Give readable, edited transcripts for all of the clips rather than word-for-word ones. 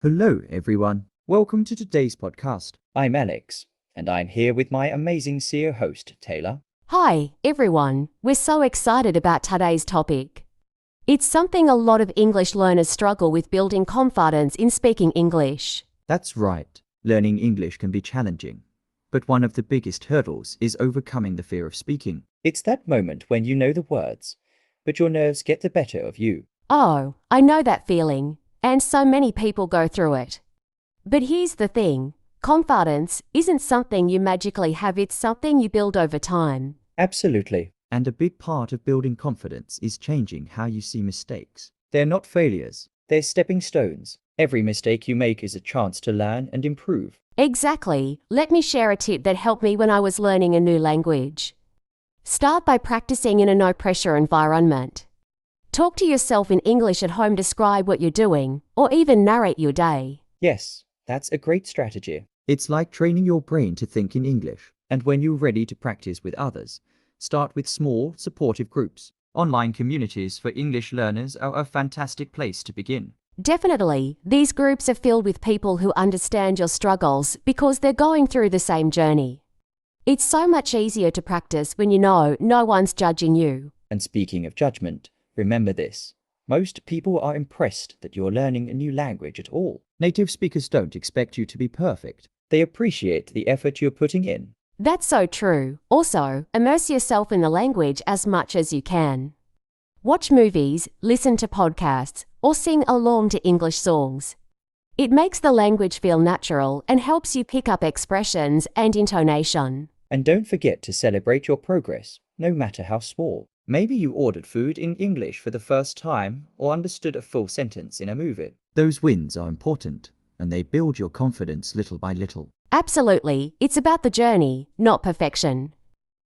Hello, everyone. Welcome to today's podcast. I'm Alex, and I'm here with my amazing CEO host, Taylor. Hi, everyone. We're so excited about today's topic. It's something a lot of English learners struggle with, building confidence in speaking English. That's right. Learning English can be challenging, but one of the biggest hurdles is overcoming the fear of speaking. It's that moment when you know the words, but your nerves get the better of you. Oh, I know that feeling, and so many people go through it. But here's the thing. Confidence isn't something you magically have, it's something you build over time. Absolutely. And a big part of building confidence is changing how you see mistakes. They're not failures, they're stepping stones. Every mistake you make is a chance to learn and improve. Exactly. Let me share a tip that helped me when I was learning a new language. Start by practicing in a no-pressure environment. Talk to yourself in English at home, describe what you're doing, or even narrate your day. Yes, that's a great strategy. It's like training your brain to think in English. And when you're ready to practice with others, start with small, supportive groups. Online communities for English learners are a fantastic place to begin. Definitely, these groups are filled with people who understand your struggles because they're going through the same journey. It's so much easier to practice when you know no one's judging you. And speaking of judgment, remember this. Most people are impressed that you're learning a new language at all. Native speakers don't expect you to be perfect. They appreciate the effort you're putting in. That's so true. Also, immerse yourself in the language as much as you can. Watch movies, listen to podcasts, or sing along to English songs. It makes the language feel natural and helps you pick up expressions and intonation. And don't forget to celebrate your progress, no matter how small. Maybe you ordered food in English for the first time or understood a full sentence in a movie. Those wins are important, and they build your confidence little by little. Absolutely, it's about the journey, not perfection.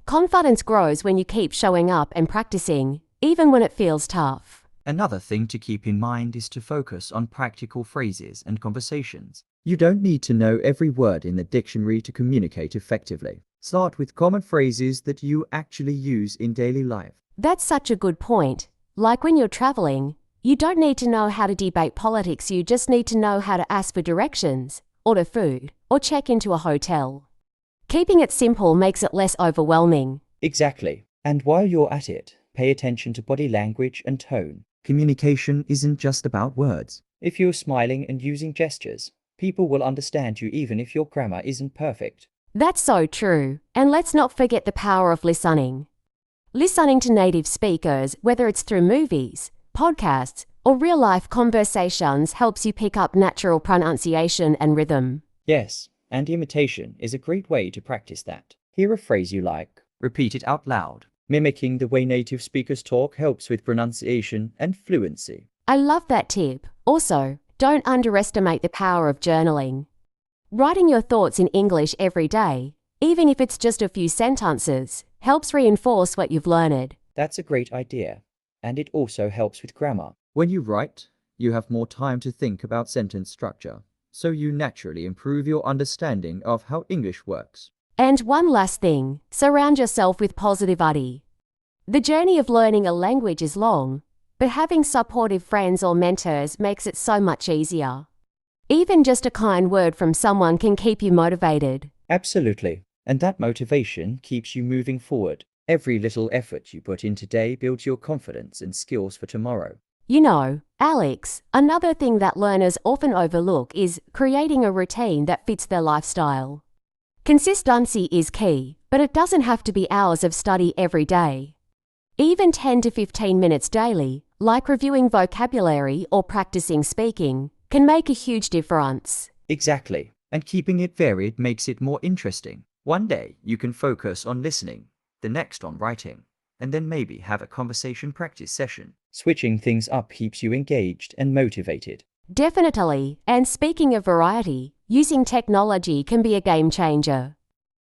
Confidence grows when you keep showing up and practicing, even when it feels tough. Another thing to keep in mind is to focus on practical phrases and conversations. You don't need to know every word in the dictionary to communicate effectively. Start with common phrases that you actually use in daily life. That's such a good point. Like when you're traveling, you don't need to know how to debate politics, you just need to know how to ask for directions, order food, or check into a hotel. Keeping it simple makes it less overwhelming. Exactly. And while you're at it, pay attention to body language and tone. Communication isn't just about words. If you're smiling and using gestures, people will understand you even if your grammar isn't perfect. That's so true. And let's not forget the power of listening. Listening to native speakers, whether it's through movies, podcasts, or real-life conversations, helps you pick up natural pronunciation and rhythm. Yes, and imitation is a great way to practice that. Hear a phrase you like, repeat it out loud. Mimicking the way native speakers talk helps with pronunciation and fluency. I love that tip. Also, don't underestimate the power of journaling. Writing your thoughts in English every day, even if it's just a few sentences, helps reinforce what you've learned. That's a great idea, and it also helps with grammar. When you write, you have more time to think about sentence structure, so you naturally improve your understanding of how English works. And one last thing, surround yourself with positivity. The journey of learning a language is long, but having supportive friends or mentors makes it so much easier. Even just a kind word from someone can keep you motivated. Absolutely. And that motivation keeps you moving forward. Every little effort you put in today builds your confidence and skills for tomorrow. You know, Alex, another thing that learners often overlook is creating a routine that fits their lifestyle. Consistency is key, but it doesn't have to be hours of study every day. Even 10 to 15 minutes daily, like reviewing vocabulary or practicing speaking, can make a huge difference. Exactly. And keeping it varied makes it more interesting. One day you can focus on listening, the next on writing, and then maybe have a conversation practice session. Switching things up keeps you engaged and motivated. Definitely. And speaking of variety, using technology can be a game changer.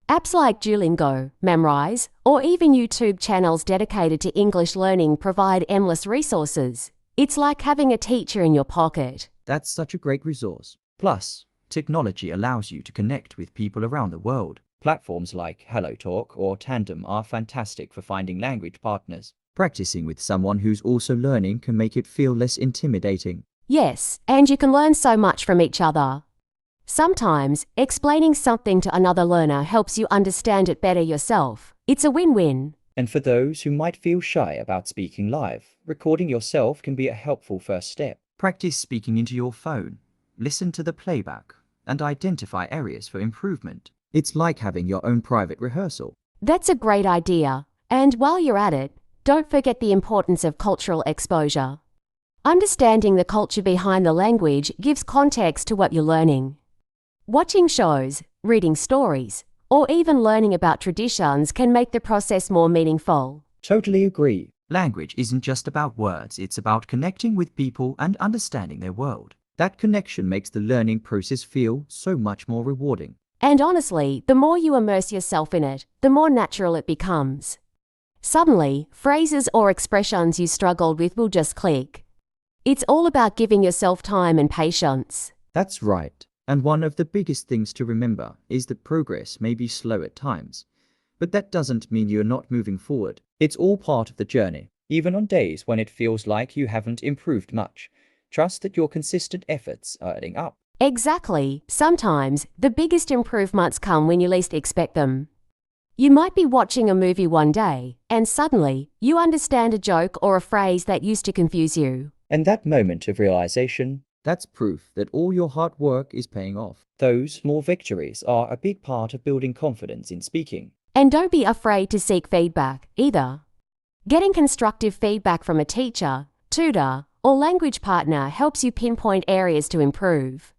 Apps like Duolingo, Memrise, or even YouTube channels dedicated to English learning provide endless resources. It's like having a teacher in your pocket. That's such a great resource. Plus, technology allows you to connect with people around the world. Platforms like HelloTalk or Tandem are fantastic for finding language partners. Practicing with someone who's also learning can make it feel less intimidating. Yes, and you can learn so much from each other. Sometimes, explaining something to another learner helps you understand it better yourself. It's a win-win. And for those who might feel shy about speaking live, recording yourself can be a helpful first step. Practice speaking into your phone, listen to the playback, and identify areas for improvement. It's like having your own private rehearsal. That's a great idea. And while you're at it, don't forget the importance of cultural exposure. Understanding the culture behind the language gives context to what you're learning. Watching shows, reading stories, or even learning about traditions can make the process more meaningful. Totally agree. Language isn't just about words, it's about connecting with people and understanding their world. That connection makes the learning process feel so much more rewarding. And honestly, the more you immerse yourself in it, the more natural it becomes. Suddenly, phrases or expressions you struggled with will just click. It's all about giving yourself time and patience. That's right. And one of the biggest things to remember is that progress may be slow at times, but that doesn't mean you're not moving forward. It's all part of the journey. Even on days when it feels like you haven't improved much, trust that your consistent efforts are adding up. Exactly. Sometimes, the biggest improvements come when you least expect them. You might be watching a movie one day, and suddenly, you understand a joke or a phrase that used to confuse you. And that moment of realization, that's proof that all your hard work is paying off. Those small victories are a big part of building confidence in speaking. And don't be afraid to seek feedback, either. Getting constructive feedback from a teacher, tutor, or language partner helps you pinpoint areas to improve.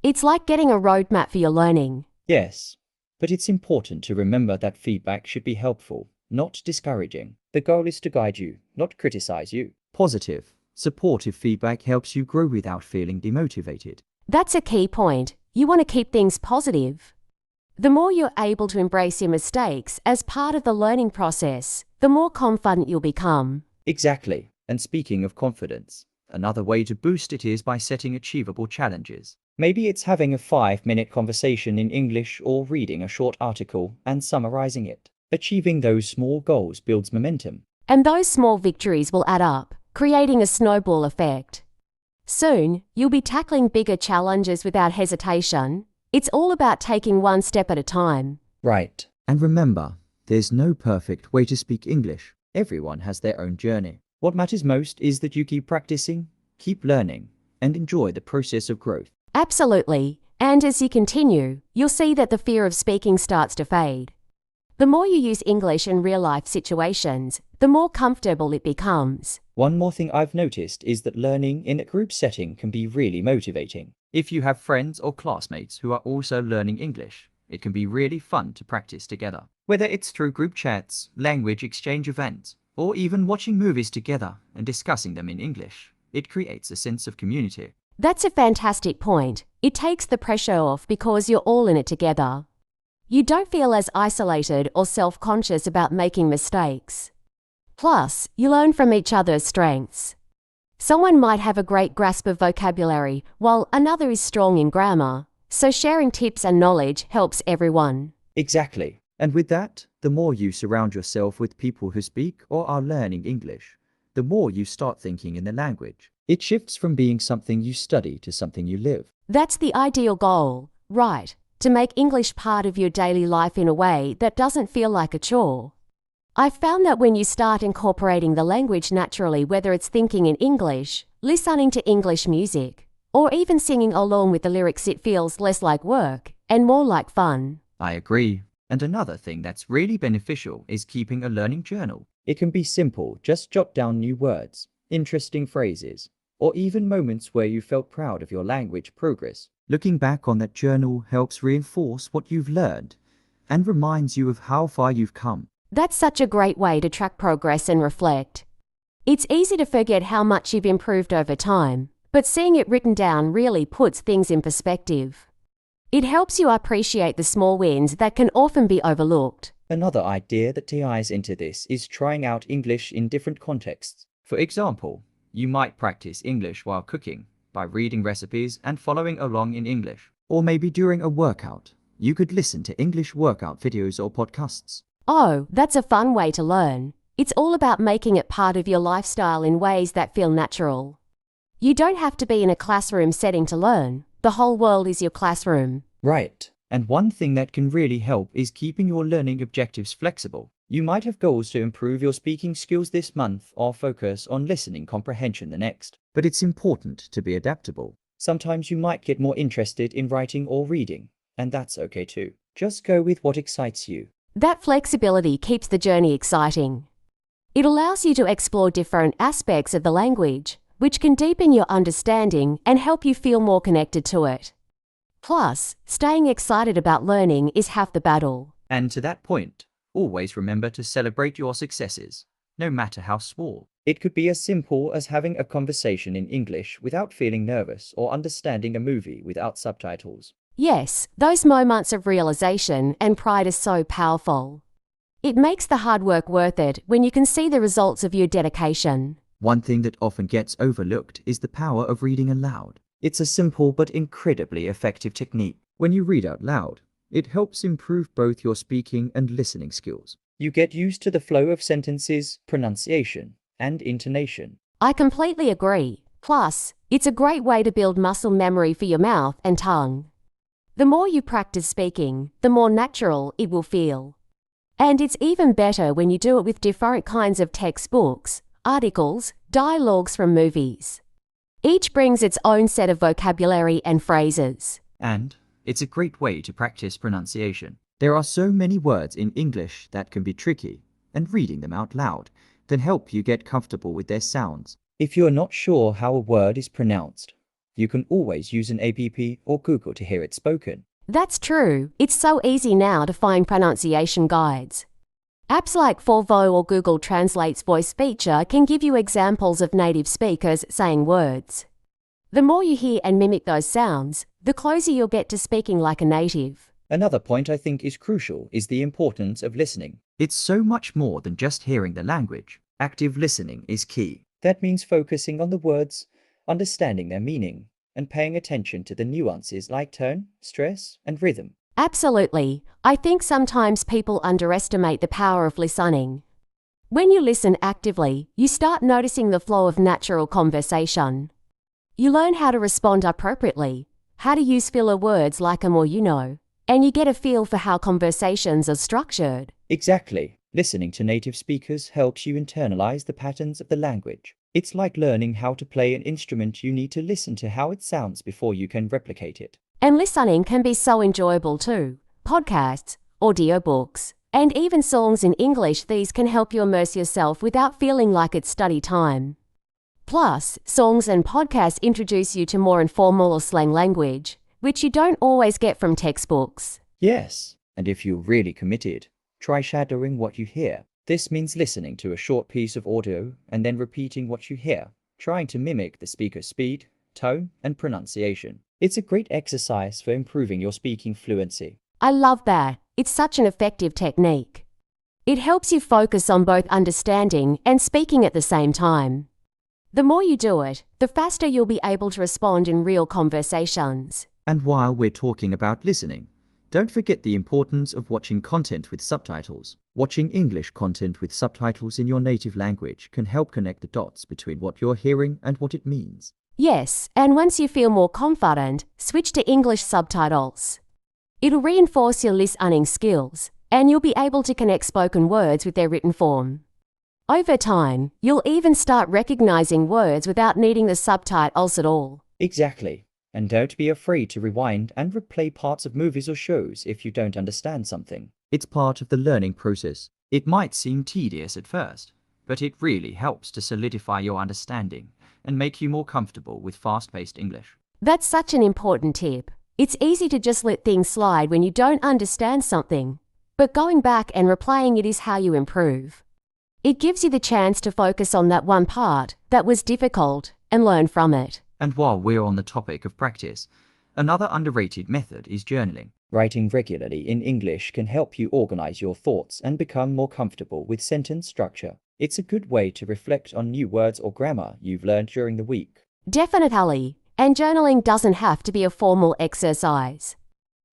It's like getting a roadmap for your learning. Yes, but it's important to remember that feedback should be helpful, not discouraging. The goal is to guide you, not criticize you. Positive, supportive feedback helps you grow without feeling demotivated. That's a key point. You want to keep things positive. The more you're able to embrace your mistakes as part of the learning process, the more confident you'll become. Exactly. And speaking of confidence, another way to boost it is by setting achievable challenges. Maybe it's having a 5-minute conversation in English or reading a short article and summarizing it. Achieving those small goals builds momentum. And those small victories will add up, creating a snowball effect. Soon, you'll be tackling bigger challenges without hesitation. It's all about taking one step at a time. Right. And remember, there's no perfect way to speak English. Everyone has their own journey. What matters most is that you keep practicing, keep learning, and enjoy the process of growth. Absolutely. And as you continue, you'll see that the fear of speaking starts to fade. The more you use English in real-life situations, the more comfortable it becomes. One more thing I've noticed is that learning in a group setting can be really motivating. If you have friends or classmates who are also learning English, it can be really fun to practice together. Whether it's through group chats, language exchange events, or even watching movies together and discussing them in English, it creates a sense of community. That's a fantastic point. It takes the pressure off because you're all in it together. You don't feel as isolated or self-conscious about making mistakes. Plus, you learn from each other's strengths. Someone might have a great grasp of vocabulary, while another is strong in grammar, so sharing tips and knowledge helps everyone. Exactly. And with that, the more you surround yourself with people who speak or are learning English, the more you start thinking in the language. It shifts from being something you study to something you live. That's the ideal goal, right? To make English part of your daily life in a way that doesn't feel like a chore. I've found that when you start incorporating the language naturally, whether it's thinking in English, listening to English music, or even singing along with the lyrics, it feels less like work and more like fun. I agree. And another thing that's really beneficial is keeping a learning journal. It can be simple, just jot down new words, interesting phrases, or even moments where you felt proud of your language progress. Looking back on that journal helps reinforce what you've learned and reminds you of how far you've come. That's such a great way to track progress and reflect. It's easy to forget how much you've improved over time, but seeing it written down really puts things in perspective. It helps you appreciate the small wins that can often be overlooked. Another idea that ties into this is trying out English in different contexts. For example, you might practice English while cooking by reading recipes and following along in English. Or maybe during a workout, you could listen to English workout videos or podcasts. Oh, that's a fun way to learn. It's all about making it part of your lifestyle in ways that feel natural. You don't have to be in a classroom setting to learn. The whole world is your classroom. Right. And one thing that can really help is keeping your learning objectives flexible. You might have goals to improve your speaking skills this month or focus on listening comprehension the next. But it's important to be adaptable. Sometimes you might get more interested in writing or reading, and that's okay too. Just go with what excites you. That flexibility keeps the journey exciting. It allows you to explore different aspects of the language, which can deepen your understanding and help you feel more connected to it. Plus, staying excited about learning is half the battle. And to that point, always remember to celebrate your successes, no matter how small. It could be as simple as having a conversation in English without feeling nervous or understanding a movie without subtitles. Yes, those moments of realization and pride are so powerful. It makes the hard work worth it when you can see the results of your dedication. One thing that often gets overlooked is the power of reading aloud. It's a simple but incredibly effective technique. When you read out loud, it helps improve both your speaking and listening skills. You get used to the flow of sentences, pronunciation, and intonation. I completely agree. Plus, it's a great way to build muscle memory for your mouth and tongue. The more you practice speaking, the more natural it will feel. And it's even better when you do it with different kinds of textbooks, articles, dialogues from movies. Each brings its own set of vocabulary and phrases. And it's a great way to practice pronunciation. There are so many words in English that can be tricky, and reading them out loud can help you get comfortable with their sounds. If you're not sure how a word is pronounced, you can always use an app or Google to hear it spoken. That's true. It's so easy now to find pronunciation guides. Apps like Volvo or Google Translate's voice feature can give you examples of native speakers saying words. The more you hear and mimic those sounds, the closer you'll get to speaking like a native. Another point I think is crucial is the importance of listening. It's so much more than just hearing the language. Active listening is key. That means focusing on the words, understanding their meaning, and paying attention to the nuances like tone, stress, and rhythm. Absolutely. I think sometimes people underestimate the power of listening. When you listen actively, you start noticing the flow of natural conversation. You learn how to respond appropriately, how to use filler words like a more you know, and you get a feel for how conversations are structured. Exactly. Listening to native speakers helps you internalize the patterns of the language. It's like learning how to play an instrument. You need to listen to how it sounds before you can replicate it. And listening can be so enjoyable too. Podcasts, audiobooks, and even songs in English. These can help you immerse yourself without feeling like it's study time. Plus, songs and podcasts introduce you to more informal or slang language, which you don't always get from textbooks. Yes, and if you're really committed, try shadowing what you hear. This means listening to a short piece of audio and then repeating what you hear, trying to mimic the speaker's speed, tone, and pronunciation. It's a great exercise for improving your speaking fluency. I love that. It's such an effective technique. It helps you focus on both understanding and speaking at the same time. The more you do it, the faster you'll be able to respond in real conversations. And while we're talking about listening, don't forget the importance of watching content with subtitles. Watching English content with subtitles in your native language can help connect the dots between what you're hearing and what it means. Yes, and once you feel more confident, switch to English subtitles. It'll reinforce your listening skills, and you'll be able to connect spoken words with their written form. Over time, you'll even start recognizing words without needing the subtitles at all. Exactly. And don't be afraid to rewind and replay parts of movies or shows if you don't understand something. It's part of the learning process. It might seem tedious at first, but it really helps to solidify your understanding and make you more comfortable with fast-paced English. That's such an important tip. It's easy to just let things slide when you don't understand something, but going back and replaying it is how you improve. It gives you the chance to focus on that one part that was difficult and learn from it. And while we're on the topic of practice, another underrated method is journaling. Writing regularly in English can help you organize your thoughts and become more comfortable with sentence structure. It's a good way to reflect on new words or grammar you've learned during the week. Definitely. And journaling doesn't have to be a formal exercise.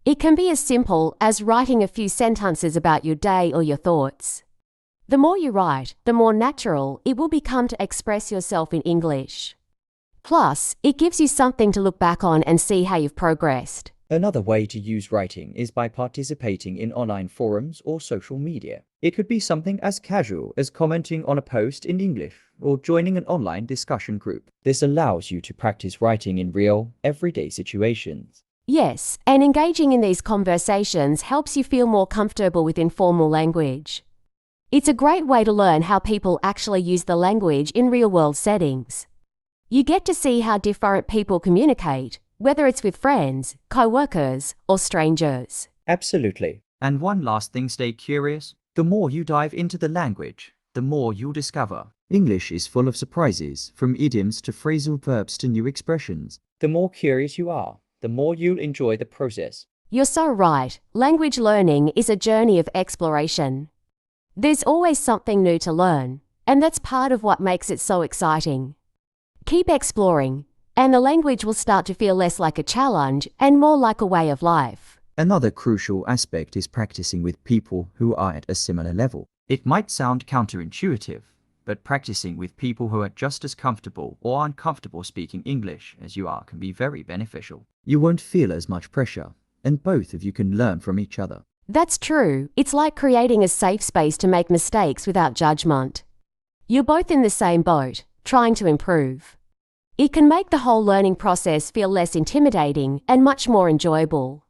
It can be as simple as writing a few sentences about your day or your thoughts. The more you write, the more natural it will become to express yourself in English. Plus, it gives you something to look back on and see how you've progressed. Another way to use writing is by participating in online forums or social media. It could be something as casual as commenting on a post in English or joining an online discussion group. This allows you to practice writing in real, everyday situations. Yes, and engaging in these conversations helps you feel more comfortable with informal language. It's a great way to learn how people actually use the language in real-world settings. You get to see how different people communicate, whether it's with friends, co-workers, or strangers. Absolutely. And one last thing, stay curious. The more you dive into the language, the more you'll discover. English is full of surprises, from idioms to phrasal verbs to new expressions. The more curious you are, the more you'll enjoy the process. You're so right. Language learning is a journey of exploration. There's always something new to learn, and that's part of what makes it so exciting. Keep exploring, and the language will start to feel less like a challenge and more like a way of life. Another crucial aspect is practicing with people who are at a similar level. It might sound counterintuitive, but practicing with people who are just as comfortable or uncomfortable speaking English as you are can be very beneficial. You won't feel as much pressure, and both of you can learn from each other. That's true. It's like creating a safe space to make mistakes without judgment. You're both in the same boat, trying to improve. It can make the whole learning process feel less intimidating and much more enjoyable.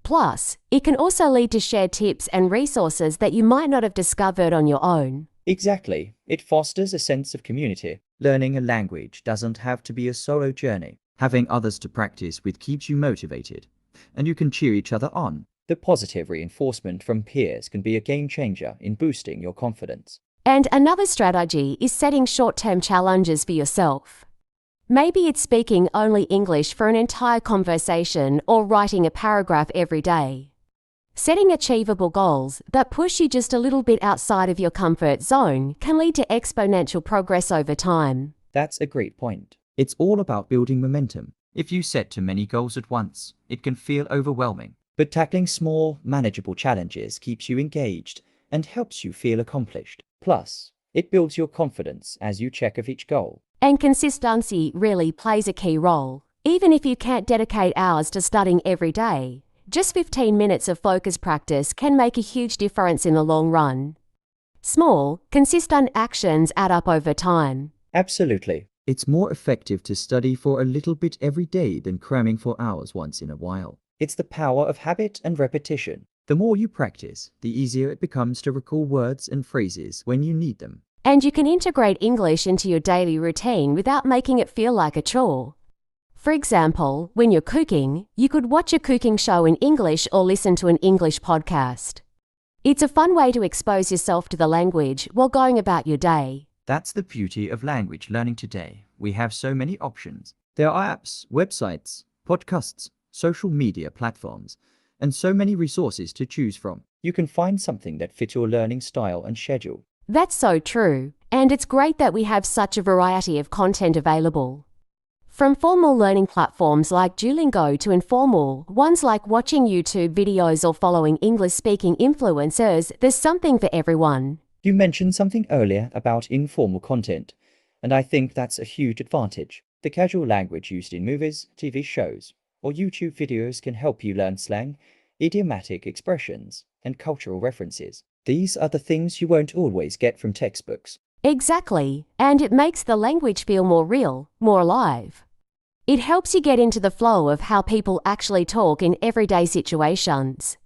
Plus, it can also lead to shared tips and resources that you might not have discovered on your own. Exactly. It fosters a sense of community. Learning a language doesn't have to be a solo journey. Having others to practice with keeps you motivated, and you can cheer each other on. The positive reinforcement from peers can be a game changer in boosting your confidence. And another strategy is setting short-term challenges for yourself. Maybe it's speaking only English for an entire conversation or writing a paragraph every day. Setting achievable goals that push you just a little bit outside of your comfort zone can lead to exponential progress over time. That's a great point. It's all about building momentum. If you set too many goals at once, it can feel overwhelming. But tackling small, manageable challenges keeps you engaged and helps you feel accomplished. Plus, it builds your confidence as you check off each goal. And consistency really plays a key role. Even if you can't dedicate hours to studying every day, just 15 minutes of focus practice can make a huge difference in the long run. Small, consistent actions add up over time. Absolutely. It's more effective to study for a little bit every day than cramming for hours once in a while. It's the power of habit and repetition. The more you practice, the easier it becomes to recall words and phrases when you need them. And you can integrate English into your daily routine without making it feel like a chore. For example, when you're cooking, you could watch a cooking show in English or listen to an English podcast. It's a fun way to expose yourself to the language while going about your day. That's the beauty of language learning today. We have so many options. There are apps, websites, podcasts, social media platforms, and so many resources to choose from. You can find something that fits your learning style and schedule. That's so true, and it's great that we have such a variety of content available. From formal learning platforms like Duolingo to informal ones like watching YouTube videos or following English-speaking influencers, there's something for everyone. You mentioned something earlier about informal content, and I think that's a huge advantage. The casual language used in movies, TV shows, or YouTube videos can help you learn slang, idiomatic expressions, and cultural references. These are the things you won't always get from textbooks. Exactly, and it makes the language feel more real, more alive. It helps you get into the flow of how people actually talk in everyday situations.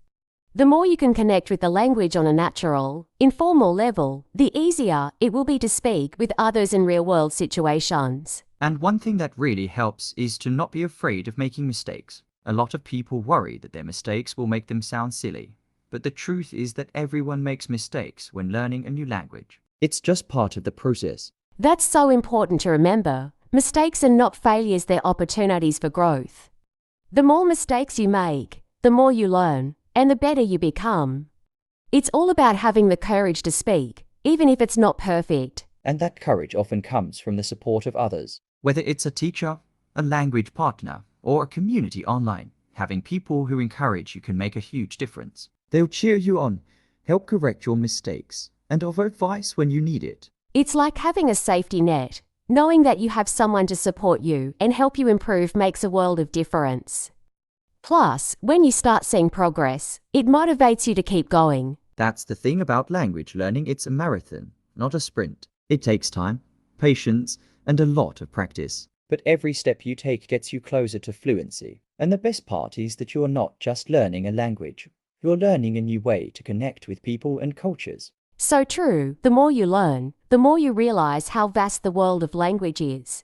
The more you can connect with the language on a natural, informal level, the easier it will be to speak with others in real-world situations. And one thing that really helps is to not be afraid of making mistakes. A lot of people worry that their mistakes will make them sound silly. But the truth is that everyone makes mistakes when learning a new language. It's just part of the process. That's so important to remember. Mistakes are not failures, they're opportunities for growth. The more mistakes you make, the more you learn, and the better you become. It's all about having the courage to speak, even if it's not perfect. And that courage often comes from the support of others. Whether it's a teacher, a language partner, or a community online, having people who encourage you can make a huge difference. They'll cheer you on, help correct your mistakes, and offer advice when you need it. It's like having a safety net. Knowing that you have someone to support you and help you improve makes a world of difference. Plus, when you start seeing progress, it motivates you to keep going. That's the thing about language learning, it's a marathon, not a sprint. It takes time, patience, and a lot of practice. But every step you take gets you closer to fluency. And the best part is that you're not just learning a language. You're learning a new way to connect with people and cultures. So true, the more you learn, the more you realize how vast the world of language is.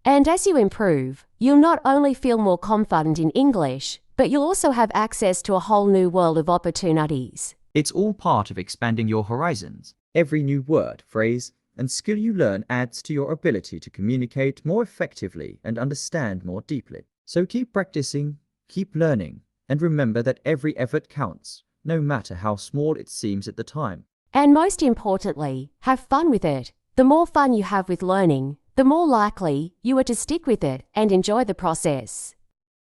And as you improve, you'll not only feel more confident in English, but you'll also have access to a whole new world of opportunities. It's all part of expanding your horizons. Every new word, phrase, and skill you learn adds to your ability to communicate more effectively and understand more deeply. So keep practicing, keep learning, and remember that every effort counts, no matter how small it seems at the time. And most importantly, have fun with it. The more fun you have with learning, the more likely you are to stick with it and enjoy the process.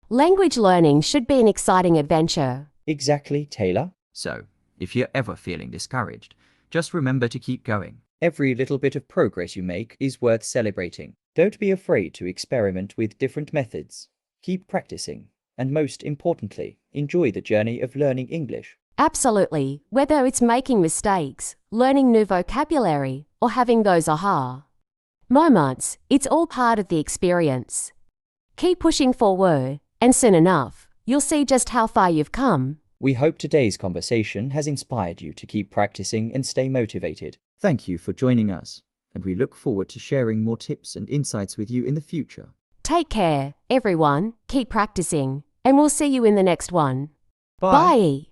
Language learning should be an exciting adventure. Exactly, Taylor. So, if you're ever feeling discouraged, just remember to keep going. Every little bit of progress you make is worth celebrating. Don't be afraid to experiment with different methods. Keep practicing, and most importantly, enjoy the journey of learning English. Absolutely, whether it's making mistakes, learning new vocabulary, or having those aha moments, it's all part of the experience. Keep pushing forward, and soon enough, you'll see just how far you've come. We hope today's conversation has inspired you to keep practicing and stay motivated. Thank you for joining us, and we look forward to sharing more tips and insights with you in the future. Take care, everyone, keep practicing, and we'll see you in the next one. Bye. Bye.